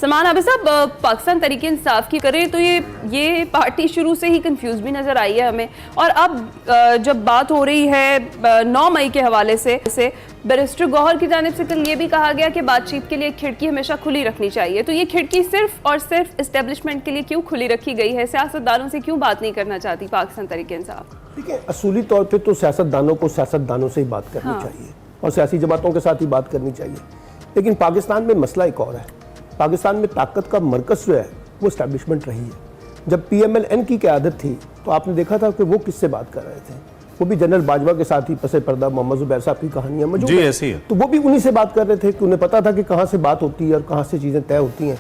सलमान आबिद साहब, पाकिस्तान तहरीक इंसाफ की करें तो ये पार्टी शुरू से ही कंफ्यूज भी नज़र आई है हमें, और अब जब बात हो रही है 9 मई के हवाले से बैरिस्टर गौहर की जानिब से कल ये भी कहा गया कि बातचीत के लिए खिड़की हमेशा खुली रखनी चाहिए। तो ये खिड़की सिर्फ और सिर्फ इस्टेब्लिशमेंट के लिए क्यों खुली रखी गई है? सियासतदानों से क्यों बात नहीं करना चाहती पाकिस्तान तहरीक इंसाफ? देखिए, असूली तौर पर तो सियासतदानों को सियासतदानों से ही बात करनी चाहिए और सियासी जमातों के साथ ही बात करनी चाहिए। लेकिन पाकिस्तान में मसला एक और है। पाकिस्तान में ताकत का मरकज़ जो है वो इस्टेब्लिशमेंट रही है। जब PMLN की क़यादत थी तो आपने देखा था कि वो किससे बात कर रहे थे, वो भी जनरल बाजवा के साथ ही पसे पर्दा मोहम्मद ज़ुबैर साहब की कहानियाँ मौजूद जी ऐसी है। तो वो भी उन्हीं से बात कर रहे थे कि उन्हें पता था कि कहाँ से बात होती है और कहाँ से चीज़ें तय होती हैं।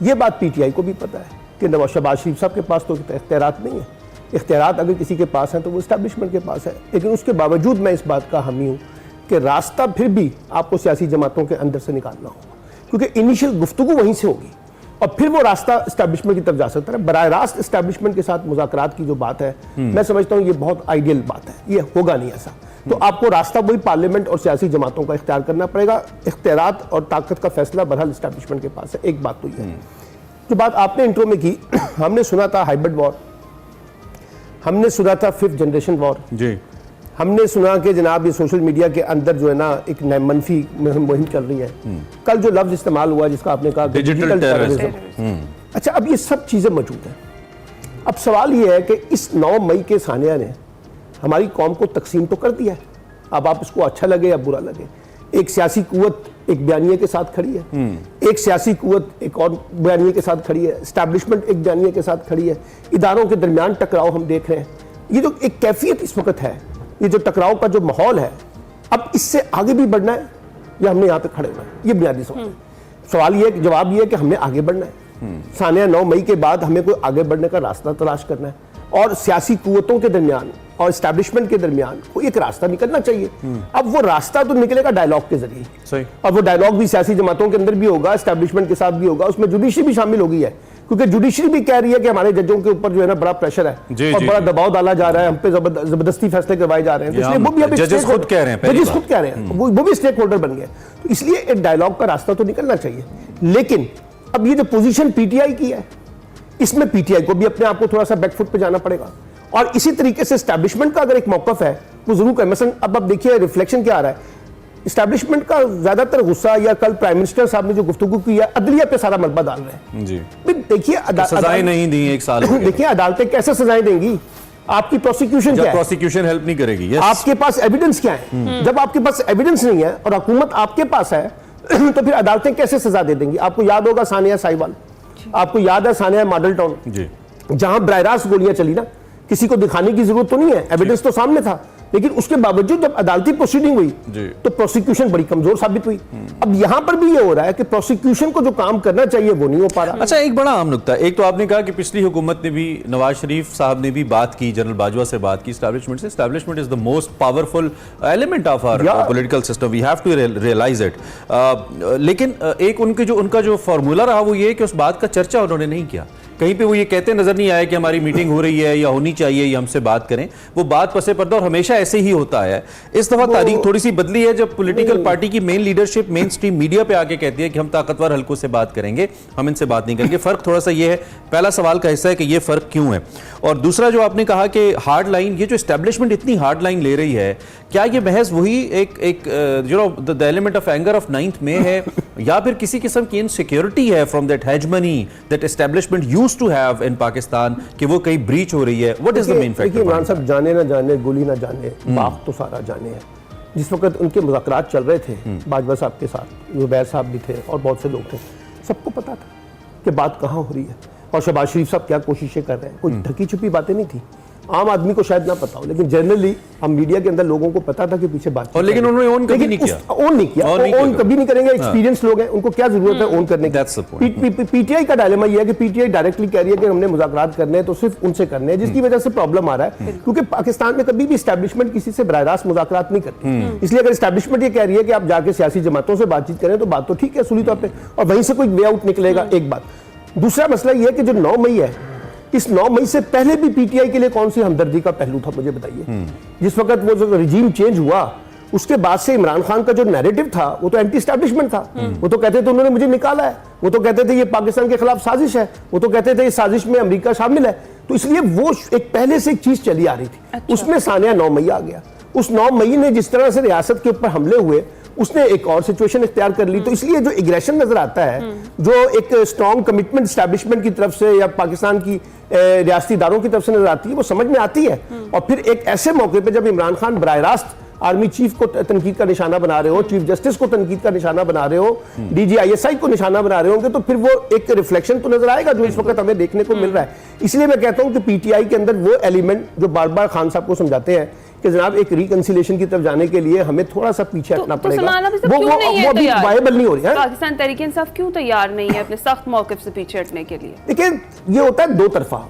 ये बात PTI को भी पता है कि शहबाज शरीफ साहब के पास तो इख्तियारात नहीं है। इख्तियारात अगर किसी के पास हैं तो वो इस्टेब्लिशमेंट के पास है। लेकिन उसके बावजूद मैं इस बात का हामी हूँ कि रास्ता फिर भी आपको सियासी जमातों के अंदर से निकालना होगा, क्योंकि इनिशियल गुफ्तगू वहीं से होगी और फिर वो रास्ता इस्टेब्लिशमेंट की तरफ जा सकता है। बराह रास्त इस्टेब्लिशमेंट के साथ मुज़ाकरात की जो बात है, मैं समझता हूँ ये बहुत आइडियल बात है, ये होगा नहीं ऐसा। तो आपको रास्ता वही पार्लियामेंट और सियासी जमातों का इख्तियार करना पड़ेगा। इख्तियारात और ताकत का फैसला बहरहाल इस्टेब्लिशमेंट के पास है। एक बात तो ये है, जो बात आपने इंट्रो में की, हमने सुना था हाइब्रिड वॉर, हमने सुना था 5th जनरेशन वॉर जी, हमने सुना कि जनाब ये सोशल मीडिया के अंदर जो है ना एक मनफी मुहिम चल रही है। कल जो लफ्ज इस्तेमाल हुआ जिसका आपने कहा डिजिटल टेररिज्म, अच्छा अब ये सब चीज़ें मौजूद हैं। अब सवाल ये है कि इस 9 मई के सानिया ने हमारी कौम को तकसीम तो कर दिया है। अब आप इसको अच्छा लगे या बुरा लगे, एक सियासी कुव्वत एक बयानिए के साथ खड़ी है, एक सियासी कुव्वत एक और बयानिए के साथ खड़ी है, एस्टैब्लिशमेंट एक बयानिए के साथ खड़ी है, इदारों के दरमियान टकराव हम देख रहे हैं। ये जो एक कैफियत इस वक्त है, ये जो टकराव का जो माहौल है, अब इससे आगे भी बढ़ना है या हमने यहाँ पे खड़े होना है, ये बुनियादी सवाल है। सवाल ये है, जवाब ये है कि हमने आगे बढ़ना है। सानिया 9 मई के बाद हमें कोई आगे बढ़ने का रास्ता तलाश करना है और सियासी कुव्वतों के दरमियान और एस्टैब्लिशमेंट के दरमियान कोई एक रास्ता निकलना चाहिए। अब वो रास्ता तो निकलेगा डायलॉग के जरिए, और वो डायलॉग भी सियासी जमातों के अंदर भी होगा, एस्टैब्लिशमेंट के साथ भी होगा, उसमें जुडिशरी भी शामिल होगी है, क्योंकि जुडिशरी भी कह रही है कि हमारे जजों के ऊपर जो है ना बड़ा प्रेशर है और बड़ा दबाव डाला जा रहा है, हम पे जबरदस्ती फैसले करवाए जा रहे हैं। इसलिए वो भी जजेस खुद कह रहे हैं, वो भी स्टेक होल्डर बन गए। तो इसलिए एक डायलॉग का रास्ता तो निकलना चाहिए। लेकिन अब ये जो पोजीशन PTI की है, इसमें PTI को भी अपने आप को थोड़ा सा बैकफुट पे जाना पड़ेगा और इसी तरीके से एस्टैब्लिशमेंट का अगर एक मौकफ है वो जरूर कर। मसलन अब आप देखिए रिफ्लेक्शन क्या आ रहा है, एस्टैब्लिशमेंट का ज्यादातर गुस्सा, या कल प्राइम मिनिस्टर साहब ने जो गुफ्तगू की है, अदलिया पे सारा मलबा डाल रहे हैं जी। देखिए सजाएं नहीं दी एक साल, देखिए अदालतें कैसे सजाएं देंगी, आपकी प्रोसिक्यूशन क्या है, प्रोसिक्यूशन हेल्प नहीं करेगी, आपके पास एविडेंस क्या है। जब आपके पास एविडेंस नहीं है और हुकूमत आपके पास है तो फिर अदालतें कैसे सजा दे देंगी। आपको याद होगा सानिया साहिवाल, आपको याद है सानिया मॉडल टाउन, जहां बराह रास्त गोलियां चली ना, किसी को दिखाने की जरूरत तो नहीं है, एविडेंस तो सामने था, लेकिन उसके बावजूद जब अदालती प्रोसीडिंग हुई तो प्रोसिक्यूशन बड़ी कमजोर साबित हुई। अब यहां पर भी ये हो रहा है कि प्रोसिक्यूशन को जो काम करना चाहिए वो नहीं हो पा रहा। अच्छा, एक बड़ा अहम नुकता, एक तो आपने कहा कि पिछली हुकूमत ने भी, नवाज शरीफ साहब ने भी बात की, जनरल बाजवा से बात की एस्टैब्लिशमेंट से। Establishment is the most powerful element of our political system, we have to realize it. लेकिन एक उनका जो फॉर्मूला रहा वो ये कि उस बात का चर्चा उन्होंने नहीं किया। कहीं पे वो ये कहते नजर नहीं आया कि हमारी मीटिंग हो रही है या होनी चाहिए या हमसे बात करें। वो बात पसे पर्दा और हमेशा ऐसे ही होता है। इस दफा तारीख थोड़ी सी बदली है जब पॉलिटिकल पार्टी की main leadership main stream media पे आके कहती है कि हम ताकतवर हलकों से बात करेंगे, हम इनसे बात नहीं करेंगे। फर्क थोड़ा सा ये है, पहला सवाल का हिस्सा है कि ये फर्क क्यों है। और दूसरा जो आपने कहा कि हार्ड लाइन, ये जो एस्टैब्लिशमेंट इतनी हार्ड लाइन ले रही है, क्या ये महज वही एक the element of anger of 9th में है या फिर किसी किस्म की इनसिक्योरिटी है from that hegemony that establishment used to have in Pakistan कि वो कहीं ब्रीच हो रही है? What is the main factor? देखिए इमरान साहब, जाने ना जाने, गोली ना जाने, बाप तो सारा जाने है। जिस वक्त उनके मुज़ाकरात चल रहे थे बाजवा साहब के साथ, ज़ुबैर साहब भी थे और बहुत से लोग थे, सबको पता था कि बात कहाँ हो रही है और शहबाज शरीफ साहब क्या कोशिशें कर रहे हैं। कोई ढकी छुपी बातें नहीं थी, आम आदमी को शायद ना पता हो, लेकिन जनरली हम मीडिया के अंदर लोगों को पता था कि पीछे बात। और लेकिन उन्होंने ओन कभी नहीं किया, ओन कभी नहीं करेंगे। एक्सपीरियंस लोग हैं, उनको क्या जरूरत है ओन करने की। PTI का डायलेमा ये है कि PTI डायरेक्टली कह रही है कि हमने मुज़ाकरात करने हैं तो सिर्फ उनसे करने हैं, जिसकी वजह से प्रॉब्लम आ रहा है, क्योंकि पाकिस्तान में कभी भी एस्टैब्लिशमेंट किसी से बराह रास्त मुज़ाकरात नहीं करती। इसलिए अगर एस्टैब्लिशमेंट ये कह रही है कि आप जाके सियासी जमातों से बातचीत करें तो बात तो ठीक है असूली तौर पर, और वहीं से कोई वे आउट निकलेगा। एक बात। दूसरा मसला ये है कि जो 9 मई है, इस 9 मई से पहले भी PTI के लिए कौन सी हमदर्दी का पहलू था, मुझे बताइए। जिस वक्त वो जो रिजीम चेंज हुआ उसके बाद से इमरान खान का जो नैरेटिव था वो तो एंटी एस्टैब्लिशमेंट था। वो तो कहते थे उन्होंने मुझे निकाला है, वो तो कहते थे ये पाकिस्तान के खिलाफ साजिश है, वो तो कहते थे इस साजिश में अमेरिका शामिल है। तो इसलिए वो एक पहले से एक चीज चली आ रही थी। अच्छा। उसमें सानिया 9 मई आ गया। उस 9 मई ने जिस तरह से रियासत के ऊपर हमले हुए, उसने एक और सिचुएशन इख्तियार कर ली। तो इसलिए जो एग्रेशन नजर आता है, जो एक स्ट्रॉन्ग कमिटमेंट एस्टैब्लिशमेंट की तरफ से या पाकिस्तान की रियासती इदारों की तरफ से नजर आती है, वो समझ में आती है। और फिर एक ऐसे मौके पे जब इमरान खान बराह रास्त आर्मी चीफ को तनकीद का निशाना बना रहे हो, चीफ जस्टिस को तनकीद का निशाना बना रहे हो, DGISI को निशाना बना रहे होंगे, तो फिर वो एक रिफ्लेक्शन तो नजर आएगा जो इस वक्त हमें देखने को मिल रहा है। इसलिए मैं कहता हूं कि PTI के अंदर वो एलिमेंट जो बार बार खान साहब को समझाते हैं कि जनाब एक रिकंसिलिएशन की तरफ जाने के लिए हमें थोड़ा सा पीछे हटना पड़ेगा, वो अभी वायबल नहीं हो रही है। पाकिस्तान तहरीक इंसाफ क्यों तैयार नहीं है अपने सख्त मौक़िफ़ से पीछे हटने के लिए? देखिए ये होता है दो तरफा।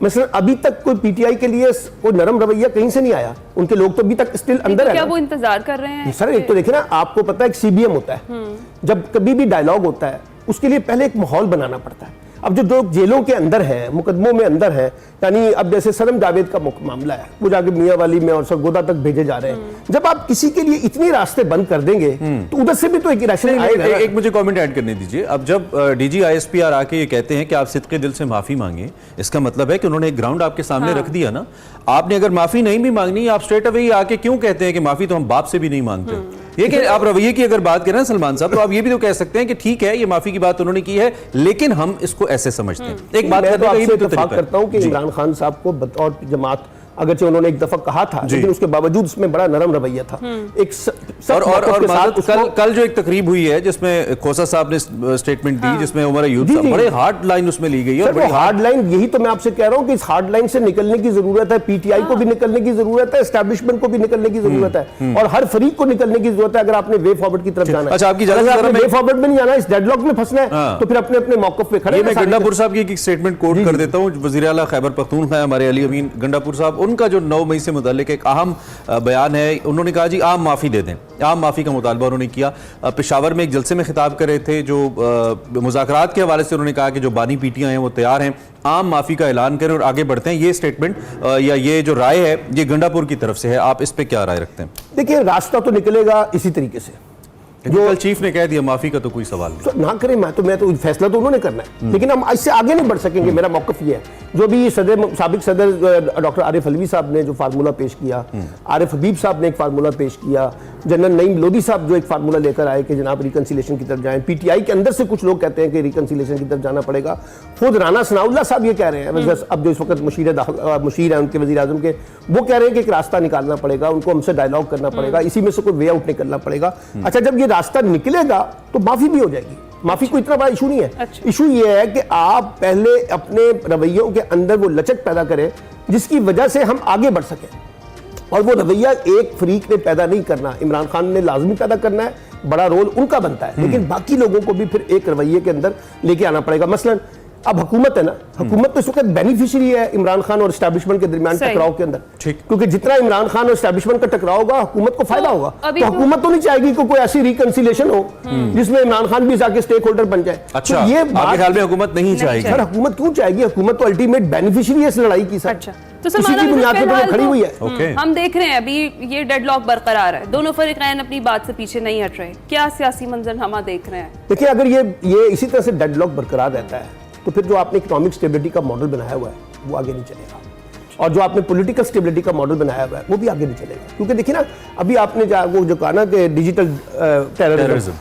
मसलन अभी तक कोई PTI के लिए कोई नरम रवैया कहीं से नहीं आया, उनके लोग तो अभी तक स्टिल अंदर है। क्या वो इंतजार कर रहे हैं? सर एक तो देखिए ना, आपको पता है एक CBM होता है, जब कभी भी डायलॉग होता है उसके लिए पहले एक माहौल बनाना पड़ता है। अब जो जेलों के अंदर है, मुकदमों में अंदर है, यानी अब जैसे सनम जावेद का मामला है, वो जाके मियां वाली में और सरगोदा तक भेजे जा रहे हैं। जब आप किसी के लिए इतने रास्ते बंद कर देंगे तो उधर से भी तो एक राशन आएगा। एक मुझे कमेंट ऐड करने दीजिए। अब जब DG ISPR आके ये कहते हैं कि आप सिद्के दिल से माफी मांगे, इसका मतलब है कि उन्होंने एक ग्राउंड आपके सामने रख दिया ना। आपने अगर माफी नहीं भी मांगनी, आप स्ट्रेट अवे आके क्यों कहते हैं कि माफी तो हम बाप से भी नहीं मांगते? ये कि आप रवैये की अगर बात करें सलमान साहब, तो आप ये भी तो कह सकते हैं कि ठीक है ये माफी की बात उन्होंने की है, लेकिन हम इसको ऐसे समझते हैं। एक बात करता हूं कि इमरान खान साहब को बतौर जमात, अगरचे उन्होंने एक दफा कहा था, लेकिन उसके बावजूद उसमें बड़ा नरम रवैया था। एक और कल जो एक तकरीब हुई है जिसमें खोसा साहब ने स्टेटमेंट दी, जिसमें उमर अयूब साहब, बड़े हार्ड लाइन उसमें ली गई है। हार्ड लाइन, यही तो मैं आपसे कह रहा हूं कि इस हार्ड लाइन से निकलने की जरूरत है। PTI को भी निकलने की जरूरत है, एस्टैब्लिशमेंट को भी निकलने की जरूरत है, और हर फरीक को निकलने की जरूरत है अगर आपने वे फॉरवर्ड की तरफ जाना है। अच्छा, आपकी वे फॉरवर्ड में नहीं जाना, इस डेडलॉक में फंसना है, तो फिर अपने अपने मौके पे खड़े। मैं गंडापुर साहब की एक स्टेटमेंट कोट कर देता हूं। वज़ीर आला खैबर पख्तूनख्वा हमारे अली अमीन गंडापुर साहब, उनका जो 9 मई से मुताल्लिक एक अहम बयान है। उन्होंने कहा जी आम माफी दे दें, आम माफी का मुतालबा उन्होंने किया। पेशावर में एक जलसे में खिताब कर रहे थे, जो मुज़ाकरात के हवाले से उन्होंने कहा कि जो बानी पीटियां हैं वो तैयार हैं, आम माफी का ऐलान करें और आगे बढ़ते हैं। ये स्टेटमेंट या ये जो राय है ये गंडापुर की तरफ से है, आप इस पे क्या राय रखते हैं? देखिए रास्ता तो निकलेगा इसी तरीके से, जो कल चीफ ने कह दिया माफी का तो कोई सवाल नहीं। ना करें, मैं तो फैसला तो उन्होंने करना है, लेकिन हम इससे आगे नहीं बढ़ सकेंगे। मेरा मौक़िफ़ ये है, जो भी साबिक सदर डॉक्टर आरिफ अलवी साहब ने जो फार्मूला पेश किया, आरिफ हबीब साहब ने एक फार्मूला पेश किया, जनरल नईम लोधी साहब जो एक फार्मूला लेकर आए कि जनाब रिकंसिलिएशन की तरफ जाएं, PTI के अंदर से कुछ लोग कहते हैं कि रिकंसिलिएशन की तरफ जाना पड़ेगा, खुद राना सनाउल्लाह साहब ये कह रहे हैं, अब जो इस वक्त मुशीर हैं उनके वज़ीर आज़म के, वो कह रहे हैं कि एक रास्ता निकालना पड़ेगा, उनको हमसे डायलॉग करना पड़ेगा, इसी में से कोई वे आउट निकलना पड़ेगा। अच्छा, जब ये रास्ता निकलेगा तो माफी भी हो जाएगी। माफी कोई इतना बड़ा इशू नहीं है। इशू ये है कि आप पहले अपने रवैयों के अंदर वो लचक पैदा करें जिसकी वजह से हम आगे बढ़ सकें, और वो रवैया एक फरीक ने पैदा नहीं करना, इमरान खान ने लाजमी पैदा करना है, बड़ा रोल उनका बनता है, लेकिन बाकी लोगों को भी फिर एक रवैये के अंदर लेके आना पड़ेगा। मसलन अब हुकूमत है ना, हुकूमत तो इस वक्त बेनिफिशियरी है इमरान खान और एस्टैब्लिशमेंट के दरमियान टकराव के अंदर, क्योंकि जितना इमरान खान और एस्टैब्लिशमेंट का टकराव होगा हुकूमत को फायदा होगा। तो हुकूमत तो नहीं चाहेगी कि कोई ऐसी रिकंसिलिएशन हो जिसमें इमरान खान भी जाके स्टेक होल्डर बन जाए। अच्छा, तो ये आपके ख्याल में हुकूमत नहीं चाहेगी? सर हुकूमत क्यों चाहेगी? हुकूमत तो अल्टीमेट बेनिफिशियरी है इस लड़ाई की। सर तो उसी की बुनियाद पे तो खड़ी हुई है। हम देख रहे हैं अभी ये डेडलॉक बरकरार है, दोनों फरीकैन अपनी बात से पीछे नहीं हट रहे। क्या सियासी मंजरनामा देख रहे हैं? देखिए अगर ये इसी तरह से डेडलॉक बरकरार रहता है तो फिर जो आपने इकोनॉमिक स्टेबिलिटी का मॉडल बनाया हुआ है वो आगे नहीं चलेगा, और जो आपने पॉलिटिकल स्टेबिलिटी का मॉडल बनाया हुआ है वो भी आगे नहीं चलेगा। क्योंकि देखिए ना, अभी आपने जो कहा ना कि डिजिटल टेररिज्म,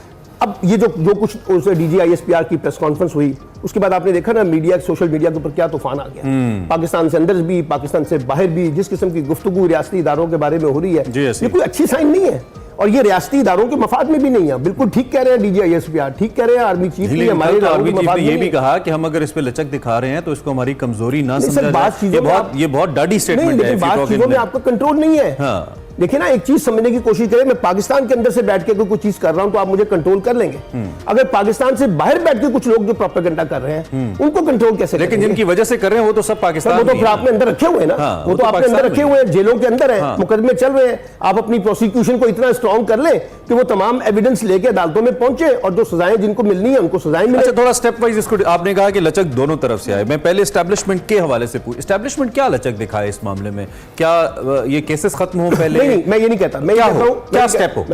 अब ये जो कुछ DG ISPR की प्रेस कॉन्फ्रेंस हुई, उसके बाद आपने देखा ना मीडिया, सोशल मीडिया के ऊपर क्या तूफान आ गया। पाकिस्तान से अंदर भी, पाकिस्तान से बाहर भी जिस किस्म की गुफ्तगू रियासती इदारों के बारे में हो रही है, ये कोई अच्छी साइन नहीं है, और ये रियासती इदारों के मफाद में भी नहीं है। बिल्कुल ठीक कह रहे हैं DG ISPR, ठीक कह रहे हैं आर्मी चीफ भी, हमारे आर्मी चीफ ने ये भी कहा कि हम अगर इस पे लचक दिखा रहे हैं तो इसको हमारी कमजोरी ना समझा जाए। ये बहुत डाडी स्टेटमेंट है। बात चीजों में आपका कंट्रोल नहीं है। देखिए ना, एक चीज समझने की कोशिश करें, मैं पाकिस्तान के अंदर से बैठ के कोई चीज कर रहा हूं तो आप मुझे कंट्रोल कर लेंगे। अगर पाकिस्तान से बाहर बैठ के कुछ लोग जो प्रोपेगेंडा कर रहे हैं उनको कंट्रोल कैसे? लेकिन जिनकी वजह से कर रहे हैं वो तो सब पाकिस्तान, वो तो फिर आपने अंदर रखे हुए हैं ना, वो तो आपने अंदर रखे हुए हैं, जेलों के अंदर है, मुकदमे चल रहे हैं। आप अपनी प्रोसिक्यूशन को इतना स्ट्रॉन्ग कर लें कि वो तमाम एविडेंस लेके अदालतों में पहुंचे और जो सजाएं जिनको मिलनी है उनको सजाएं मिले। अच्छा, थोड़ा स्टेप वाइज इसको, आपने कहा कि लचक दोनों तरफ से आए। मैं पहले एस्टैब्लिशमेंट के हवाले से पूछ, एस्टैब्लिशमेंट क्या लचक दिखाए इस मामले में? क्या ये केसेस खत्म हो पहले, नहीं, मैं ये नहीं कहता। मैं ये कहता हूँ क्या स्टेप हो?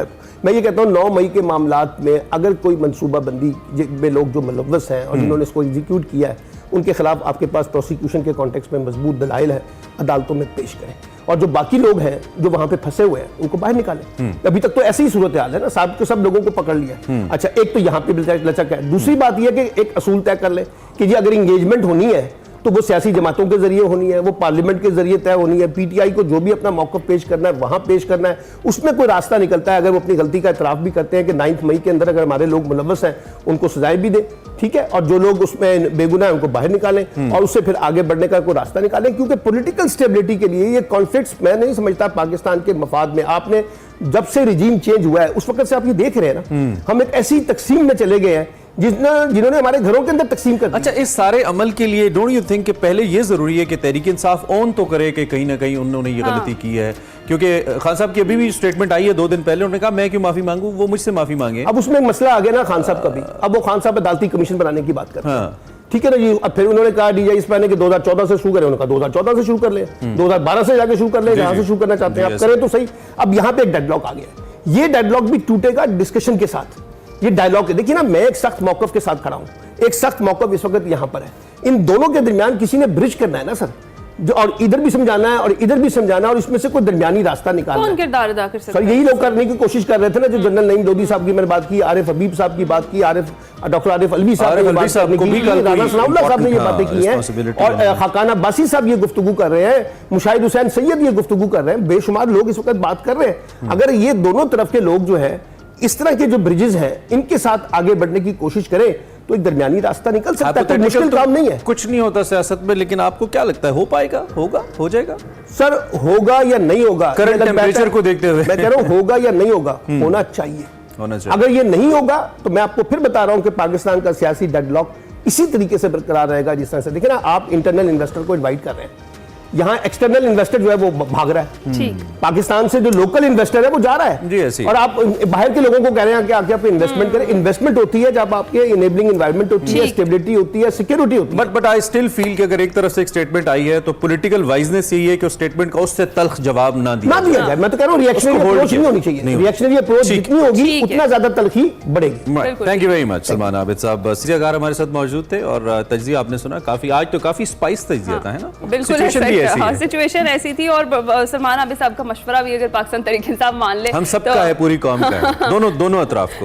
मैं ये कहता हूँ 9 मई के मामलात में अगर कोई मनसूबाबंदी में लोग जो मुलव्वस हैं और जिन्होंने इसको एग्जीक्यूट किया है, उनके खिलाफ आपके पास प्रोसिक्यूशन के कॉन्टेक्स्ट में मजबूत दलाइल है, अदालतों में पेश करें। और जो बाकी लोग हैं जो वहां पे फंसे हुए हैं उनको बाहर निकालें। अभी तक तो ऐसी ही सूरत हाल है ना, साहब के सब लोगों को पकड़ लिया। अच्छा, एक तो यहाँ पे लचक है। दूसरी बात यह कि एक असूल तय कर ले कि जी अगर इंगेजमेंट होनी है तो वो सियासी जमातों के जरिए होनी है, वो पार्लियामेंट के जरिए तय होनी है। पीटीआई को जो भी अपना मौक़िफ़ पेश करना है वहां पेश करना है, उसमें कोई रास्ता निकलता है। अगर वो अपनी गलती का इतराफ़ भी करते हैं कि 9 मई के अंदर अगर हमारे लोग मुलव्वस हैं उनको सजाएं भी दें, ठीक है, और जो लोग उसमें बेगुनाह हैं उनको बाहर निकालें और उससे फिर आगे बढ़ने का कोई रास्ता निकालें। क्योंकि पॉलिटिकल स्टेबिलिटी के लिए ये कॉन्फ्लिक्ट्स मैं नहीं समझता पाकिस्तान के मफाद में। आपने जब से रिजीम चेंज हुआ है उस वक्त से आप ये देख रहे हैं ना, हम एक ऐसी तकसीम में चले गए हैं जिन्होंने हमारे घरों के अंदर तकसीम कर दी। अच्छा, इस सारे अमल के लिए डोंट यू थिंक कि पहले ये जरूरी है कि तहरीक इंसाफ ऑन तो करे कि कहीं ना कहीं उन्होंने ये गलती की है? क्योंकि खान साहब की अभी भी स्टेटमेंट आई है 2 दिन पहले, उन्होंने कहा मैं क्यों माफी मांगू, वो मुझसे माफी मांगे। अब उसमें एक मसला आ गया ना खान साहब का भी। अब वो खान साहब अदालती कमीशन बनाने की बात करते हैं, ठीक है ना जी। अब फिर उन्होंने कहा डीजीआई इस पर 2014 से शुरू करें, उन्होंने कहा 2014 से शुरू कर ले, 2012 से जाके शुरू कर ले, जहां से शुरू करना चाहते हैं आप करें तो सही। अब यहाँ पे एक डेडलॉक आ गया, ये डेडलॉक भी टूटेगा डिस्कशन के साथ। ये डायलॉग है, देखिए ना, मैं एक सख्त मौकफ के साथ खड़ा हूं। एक सख्त मौकफ इस वक्त यहां पर है, इन दोनों के दरमियान किसी ने ब्रिज करना है ना सर, जो और इधर भी समझाना है और इधर भी समझाना है और इसमें से कोई दरमियानी रास्ता निकालना है। कौन किरदार अदा कर सकता है? सर यही लोग करने की कोशिश कर रहे थे ना, जो जनरल नईम लोधी साहब की मैंने बात की, आरिफ हबीब साहब की बात की, डॉक्टर आरिफ अलवी साहब ने राना साहब ने ये बातें की हैं, और खाकान अब्बासी साहब ये गुफ्तगू कर रहे हैं, मुशाहिद हुसैन सैयद ये गुफ्तगू कर रहे हैं, बेशुमार लोग इस वक्त बात कर रहे हैं। अगर ये दोनों तरफ के लोग जो है इस तरह के जो ब्रिजेस हैं इनके साथ आगे बढ़ने की कोशिश करें तो एक दरमियानी रास्ता निकल सकता है। मुश्किल काम नहीं है, कुछ नहीं होता सियासत में, लेकिन आपको क्या लगता है हो पाएगा, होगा, हो जाएगा? सर होगा या नहीं होगा, करंट टेम्परेचर को देखते हुए मैं कह रहा हूं होगा या नहीं होगा, होना चाहिए। अगर ये नहीं होगा तो मैं आपको फिर बता रहा हूं कि पाकिस्तान का सियासी डेडलॉक इसी तरीके से बरकरार रहेगा जिस तरह से। देखिए ना, आप इंटरनल इन्वेस्टर को इनवाइट कर रहे हैं, यहाँ एक्सटर्नल इन्वेस्टर जो है वो भाग रहा है, पाकिस्तान से जो लोकल इन्वेस्टर है वो जा रहा है जी, ऐसी। और आप बाहर के लोगों को कह रहे हैं कि आके आप इन्वेस्टमेंट करें। इन्वेस्टमेंट होती है जब आपके इनेबलिंग एनवायरनमेंट होती है, स्टेबिलिटी होती है, सिक्योरिटी होती है। बट आई स्टिल फील कि अगर एक तरफ से एक स्टेटमेंट आई है तो पॉलिटिकल वाइजनेस यही है कि उस स्टेटमेंट का उससे तल्ख जवाब ना दिया जाए। मैं तो कह रहा हूँ रिएक्शनरी अप्रोच नहीं होनी चाहिए, रिएक्शनरी अप्रोच जितनी होगी उतना ज्यादा तल्खी बढ़ेगी। Thank you very much Salman Abid साहब, सीरियाकार हमारे साथ मौजूद थे और तज्जिया आपने सुना, काफी आज तो काफी स्पाइस तज्जिया था, है ना? बिल्कुल सिचुएशन ऐसी थी और सलमान आबिद साहब का मशवरा भी अगर पाकिस्तान तरीके इंसाफ मान ले, हम सबका है, पूरी कौम का है, दोनों अतराफ को।